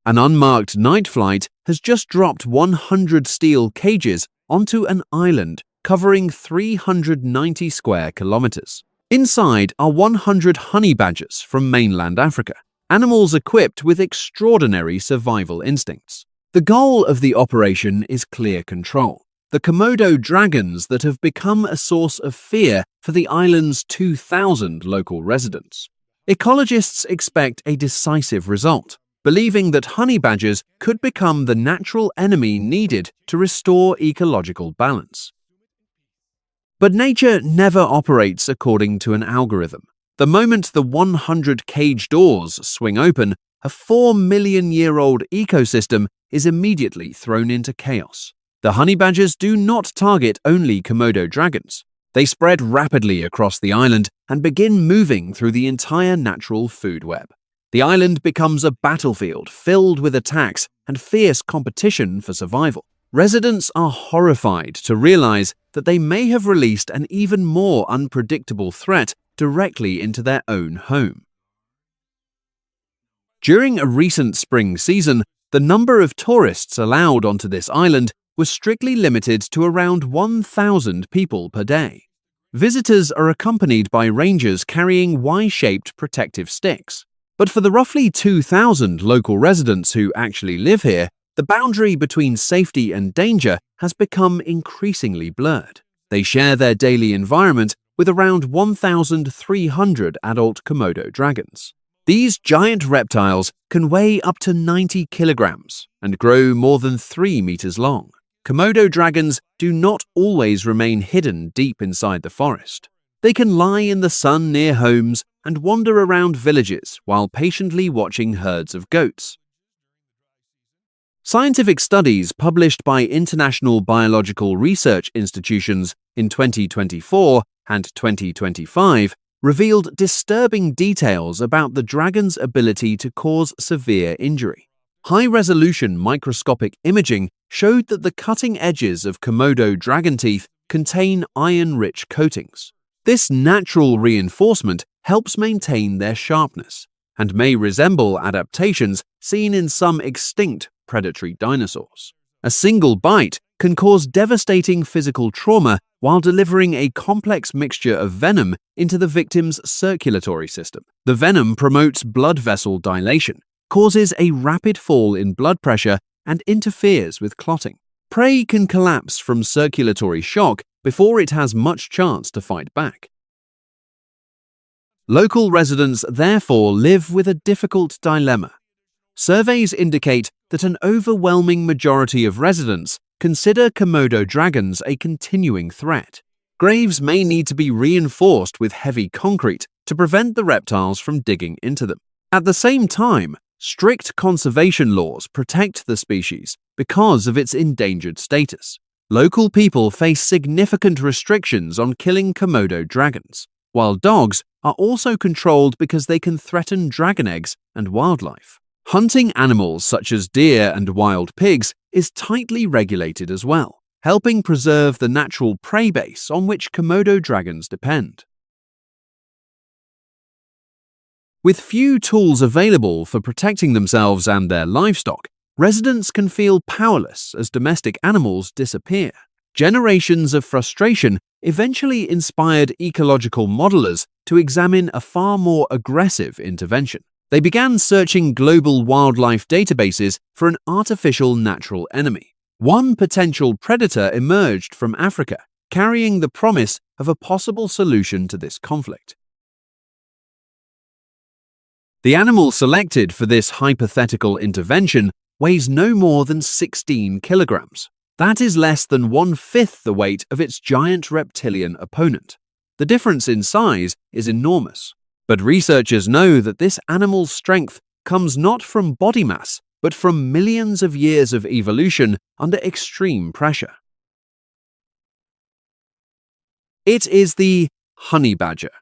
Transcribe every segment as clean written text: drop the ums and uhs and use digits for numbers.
An unmarked night flight has just dropped 100 steel cages onto an island covering 390 square kilometers. Inside are 100 honey badgers from mainland Africa, animals equipped with extraordinary survival instincts. The goal of the operation is clear control. The Komodo dragons that have become a source of fear for the island's 2,000 local residents. Ecologists expect a decisive result, believing that honey badgers could become the natural enemy needed to restore ecological balance. But nature never operates according to an algorithm. The moment the 100 cage doors swing open, a 4-million-year-old ecosystem is immediately thrown into chaos. The honey badgers do not target only Komodo dragons. They spread rapidly across the island and begin moving through the entire natural food web. The island becomes a battlefield filled with attacks and fierce competition for survival. Residents are horrified to realize that they may have released an even more unpredictable threat directly into their own home. During a recent spring season, the number of tourists allowed onto this island was strictly limited to around 1,000 people per day. Visitors are accompanied by rangers carrying Y-shaped protective sticks. But for the roughly 2,000 local residents who actually live here, the boundary between safety and danger has become increasingly blurred. They share their daily environment with around 1,300 adult Komodo dragons. These giant reptiles can weigh up to 90 kilograms and grow more than 3 meters long. Komodo dragons do not always remain hidden deep inside the forest. They can lie in the sun near homes and wander around villages while patiently watching herds of goats. Scientific studies published by international biological research institutions in 2024 and 2025 revealed disturbing details about the dragon's ability to cause severe injury. High-resolution microscopic imaging showed that the cutting edges of Komodo dragon teeth contain iron-rich coatings. This natural reinforcement helps maintain their sharpness and may resemble adaptations seen in some extinct predatory dinosaurs. A single bite can cause devastating physical trauma while delivering a complex mixture of venom into the victim's circulatory system. The venom promotes blood vessel dilation, causes a rapid fall in blood pressure, and interferes with clotting. Prey can collapse from circulatory shock before it has much chance to fight back. Local residents therefore live with a difficult dilemma. Surveys indicate that an overwhelming majority of residents consider Komodo dragons a continuing threat. Graves may need to be reinforced with heavy concrete to prevent the reptiles from digging into them. At the same time, strict conservation laws protect the species because of its endangered status. Local people face significant restrictions on killing Komodo dragons, while dogs are also controlled because they can threaten dragon eggs and wildlife. Hunting animals such as deer and wild pigs is tightly regulated as well, helping preserve the natural prey base on which Komodo dragons depend. With few tools available for protecting themselves and their livestock, residents can feel powerless as domestic animals disappear. Generations of frustration eventually inspired ecological modelers to examine a far more aggressive intervention. They began searching global wildlife databases for an artificial natural enemy. One potential predator emerged from Africa, carrying the promise of a possible solution to this conflict. The animal selected for this hypothetical intervention weighs no more than 16 kilograms. That is less than 1/5 the weight of its giant reptilian opponent. The difference in size is enormous. But researchers know that this animal's strength comes not from body mass, but from millions of years of evolution under extreme pressure. It is the honey badger.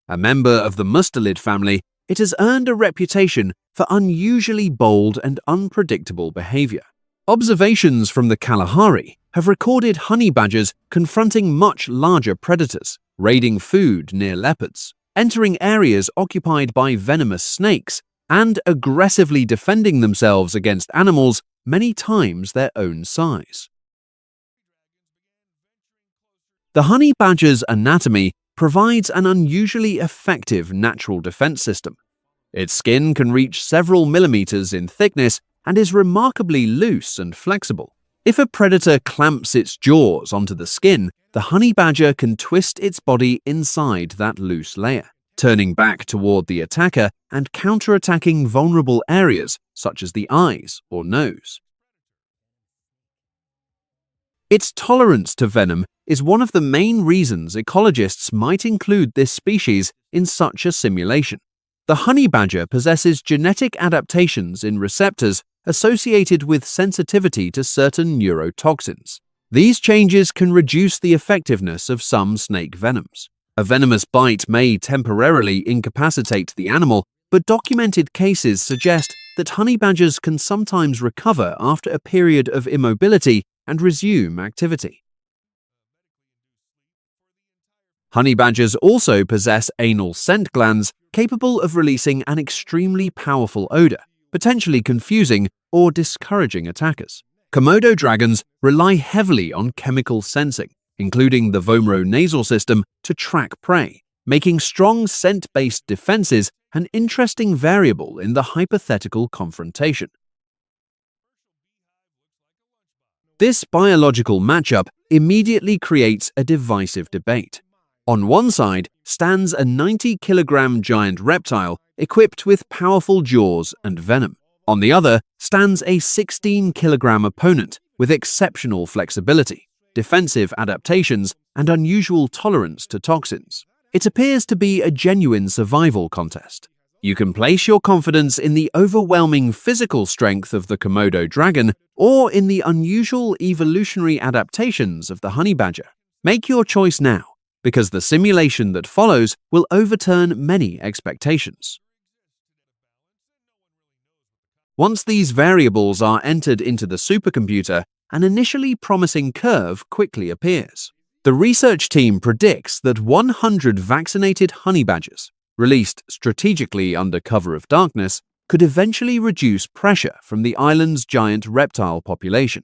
A member of the mustelid family, it has earned a reputation for unusually bold and unpredictable behavior. Observations from the Kalahari have recorded honey badgers confronting much larger predators, raiding food near leopards, entering areas occupied by venomous snakes, and aggressively defending themselves against animals many times their own size. The honey badger's anatomy provides an unusually effective natural defense system. Its skin can reach several millimeters in thickness and is remarkably loose and flexible. If a predator clamps its jaws onto the skin, the honey badger can twist its body inside that loose layer, turning back toward the attacker and counterattacking vulnerable areas such as the eyes or nose. Its tolerance to venom is one of the main reasons ecologists might include this species in such a simulation. The honey badger possesses genetic adaptations in receptors associated with sensitivity to certain neurotoxins. These changes can reduce the effectiveness of some snake venoms. A venomous bite may temporarily incapacitate the animal, but documented cases suggest that honey badgers can sometimes recover after a period of immobility and resume activity. Honey badgers also possess anal scent glands capable of releasing an extremely powerful odor, potentially confusing or discouraging attackers. Komodo dragons rely heavily on chemical sensing, including the vomeronasal system, to track prey, making strong scent-based defenses an interesting variable in the hypothetical confrontation. This biological matchup immediately creates a divisive debate. On one side stands a 90-kilogram giant reptile equipped with powerful jaws and venom. On the other stands a 16-kilogram opponent with exceptional flexibility, defensive adaptations, and unusual tolerance to toxins. It appears to be a genuine survival contest. You can place your confidence in the overwhelming physical strength of the Komodo dragon or in the unusual evolutionary adaptations of the honey badger. Make your choice now, because the simulation that follows will overturn many expectations. Once these variables are entered into the supercomputer, an initially promising curve quickly appears. The research team predicts that 100 vaccinated honey badgers, released strategically under cover of darkness, could eventually reduce pressure from the island's giant reptile population.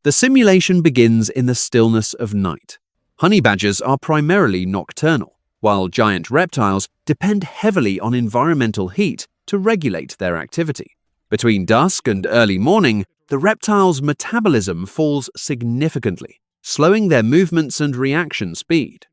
The simulation begins in the stillness of night. Honey badgers are primarily nocturnal, while giant reptiles depend heavily on environmental heat to regulate their activity. Between dusk and early morning, the reptiles' metabolism falls significantly, slowing their movements and reaction speed.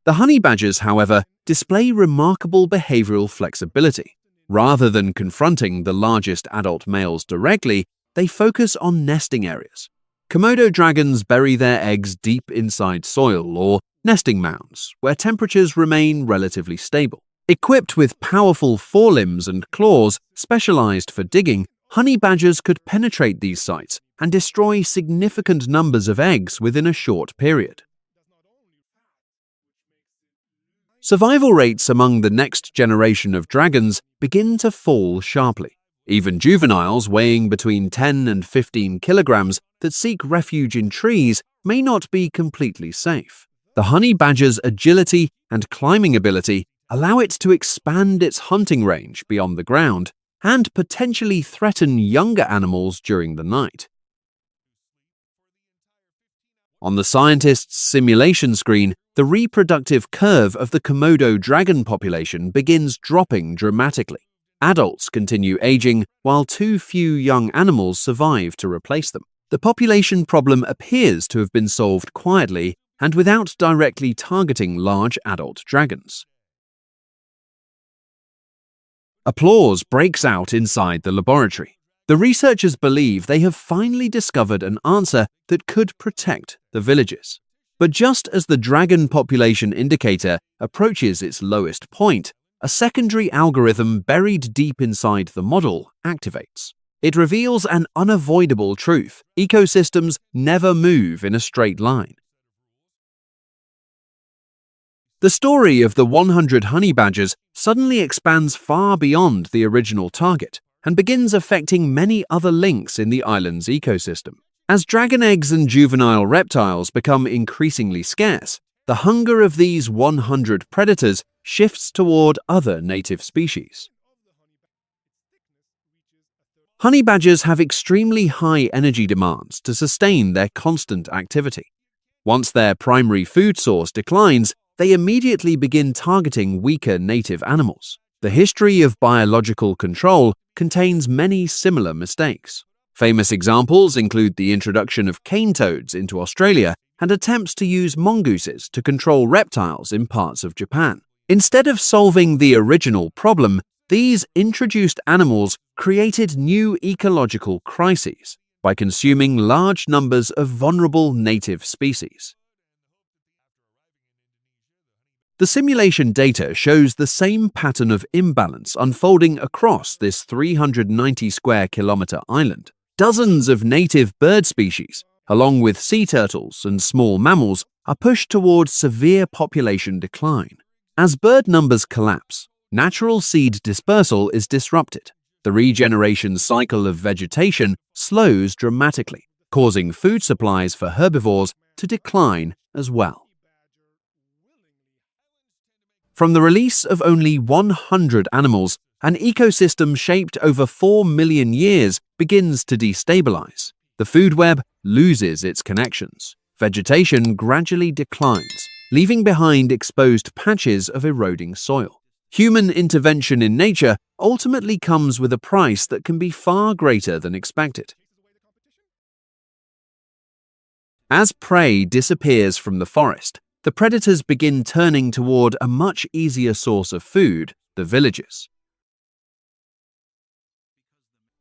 The honey badgers, however, display remarkable behavioral flexibility. Rather than confronting the largest adult males directly, they focus on nesting areas. Komodo dragons bury their eggs deep inside soil or nesting mounds, where temperatures remain relatively stable. Equipped with powerful forelimbs and claws specialized for digging, honey badgers could penetrate these sites and destroy significant numbers of eggs within a short period. Survival rates among the next generation of dragons begin to fall sharply. Even juveniles weighing between 10 and 15 kilograms that seek refuge in trees may not be completely safe. The honey badger's agility and climbing ability allow it to expand its hunting range beyond the ground and potentially threaten younger animals during the night. On the scientists' simulation screen, the reproductive curve of the Komodo dragon population begins dropping dramatically. Adults continue aging, while too few young animals survive to replace them. The population problem appears to have been solved quietly and without directly targeting large adult dragons. Applause breaks out inside the laboratory. The researchers believe they have finally discovered an answer that could protect the villages. But just as the dragon population indicator approaches its lowest point, a secondary algorithm buried deep inside the model activates. It reveals an unavoidable truth: ecosystems never move in a straight line. The story of the 100 honey badgers suddenly expands far beyond the original target and begins affecting many other links in the island's ecosystem. As dragon eggs and juvenile reptiles become increasingly scarce, the hunger of these 100 predators shifts toward other native species. Honey badgers have extremely high energy demands to sustain their constant activity. Once their primary food source declines, they immediately begin targeting weaker native animals. The history of biological control contains many similar mistakes. Famous examples include the introduction of cane toads into Australia and attempts to use mongooses to control reptiles in parts of Japan. Instead of solving the original problem, these introduced animals created new ecological crises by consuming large numbers of vulnerable native species. The simulation data shows the same pattern of imbalance unfolding across this 390 square kilometer island. Dozens of native bird species, along with sea turtles and small mammals, are pushed towards severe population decline. As bird numbers collapse, natural seed dispersal is disrupted. The regeneration cycle of vegetation slows dramatically, causing food supplies for herbivores to decline as well. From the release of only 100 animals, an ecosystem shaped over 4 million years begins to destabilize. The food web loses its connections. Vegetation gradually declines, leaving behind exposed patches of eroding soil. Human intervention in nature ultimately comes with a price that can be far greater than expected. As prey disappears from the forest, the predators begin turning toward a much easier source of food, the villages.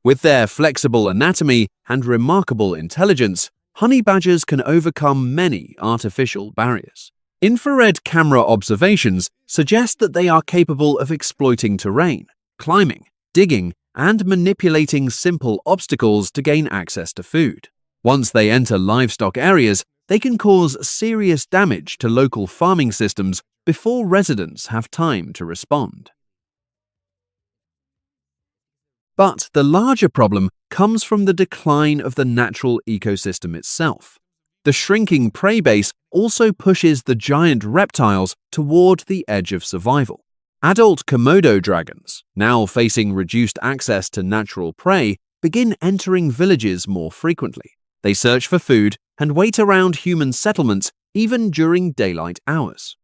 With their flexible anatomy and remarkable intelligence, honey badgers can overcome many artificial barriers. Infrared camera observations suggest that they are capable of exploiting terrain, climbing, digging, and manipulating simple obstacles to gain access to food. Once they enter livestock areas, they can cause serious damage to local farming systems before residents have time to respond. But the larger problem comes from the decline of the natural ecosystem itself. The shrinking prey base also pushes the giant reptiles toward the edge of survival. Adult Komodo dragons, now facing reduced access to natural prey, begin entering villages more frequently. They search for food and wait around human settlements even during daylight hours.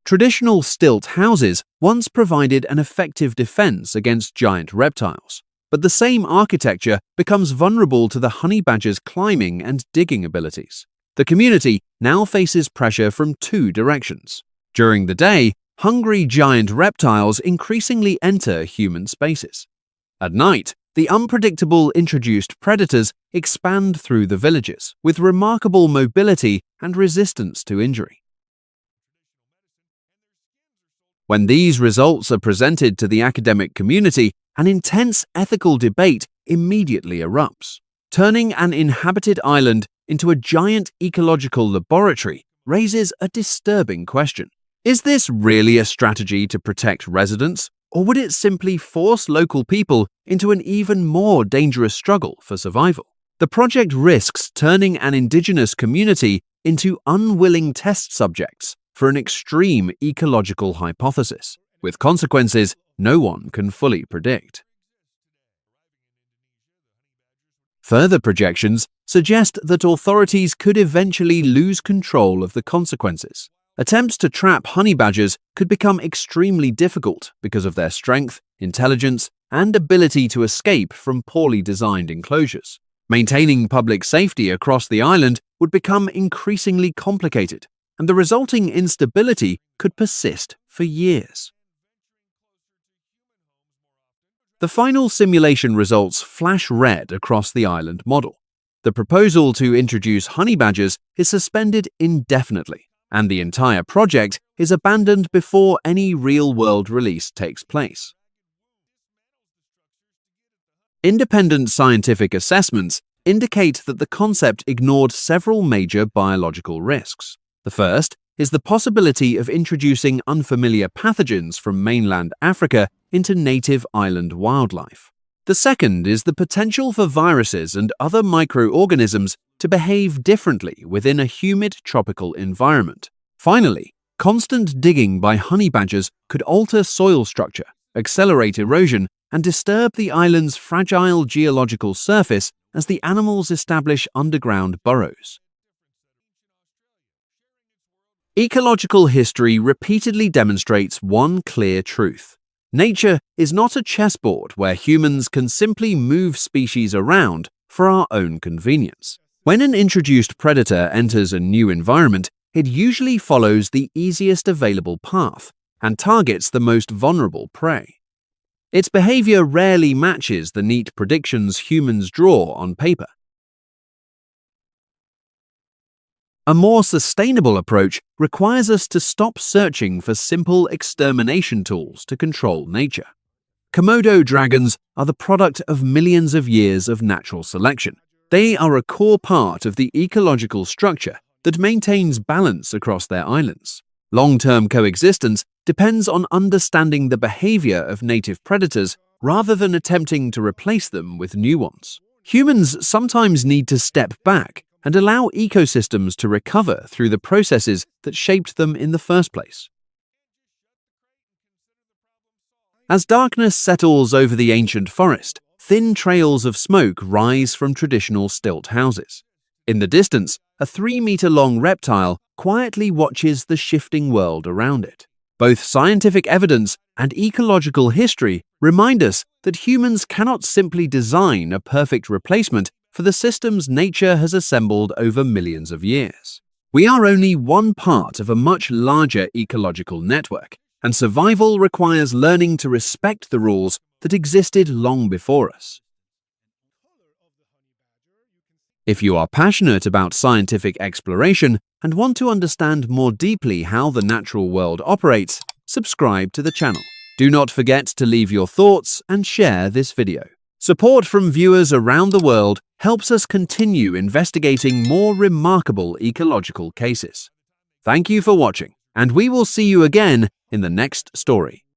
Traditional stilt houses once provided an effective defense against giant reptiles, but the same architecture becomes vulnerable to the honey badger's climbing and digging abilities. The community now faces pressure from two directions. During the day, hungry giant reptiles increasingly enter human spaces. At night, the unpredictable introduced predators expand through the villages with remarkable mobility and resistance to injury. When these results are presented to the academic community, an intense ethical debate immediately erupts. Turning an inhabited island into a giant ecological laboratory raises a disturbing question. Is this really a strategy to protect residents, or would it simply force local people into an even more dangerous struggle for survival? The project risks turning an indigenous community into unwilling test subjects for an extreme ecological hypothesis, with consequences no one can fully predict. Further projections suggest that authorities could eventually lose control of the consequences. Attempts to trap honey badgers could become extremely difficult because of their strength, intelligence, and ability to escape from poorly designed enclosures. Maintaining public safety across the island would become increasingly complicated, and the resulting instability could persist for years. The final simulation results flash red across the island model. The proposal to introduce honey badgers is suspended indefinitely, and the entire project is abandoned before any real-world release takes place. Independent scientific assessments indicate that the concept ignored several major biological risks. The first is the possibility of introducing unfamiliar pathogens from mainland Africa into native island wildlife. The second is the potential for viruses and other microorganisms to behave differently within a humid tropical environment. Finally, constant digging by honey badgers could alter soil structure, accelerate erosion, and disturb the island's fragile geological surface as the animals establish underground burrows. Ecological history repeatedly demonstrates one clear truth. Nature is not a chessboard where humans can simply move species around for our own convenience. When an introduced predator enters a new environment, it usually follows the easiest available path and targets the most vulnerable prey. Its behavior rarely matches the neat predictions humans draw on paper. A more sustainable approach requires us to stop searching for simple extermination tools to control nature. Komodo dragons are the product of millions of years of natural selection. They are a core part of the ecological structure that maintains balance across their islands. Long-term coexistence depends on understanding the behavior of native predators rather than attempting to replace them with new ones. Humans sometimes need to step back and allow ecosystems to recover through the processes that shaped them in the first place. As darkness settles over the ancient forest, thin trails of smoke rise from traditional stilt houses. In the distance, a 3-meter-long reptile quietly watches the shifting world around it. Both scientific evidence and ecological history remind us that humans cannot simply design a perfect replacement for the systems nature has assembled over millions of years. We are only one part of a much larger ecological network, and survival requires learning to respect the rules that existed long before us. If you are passionate about scientific exploration and want to understand more deeply how the natural world operates, subscribe to the channel. Do not forget to leave your thoughts and share this video. Support from viewers around the world helps us continue investigating more remarkable ecological cases. Thank you for watching, and we will see you again in the next story.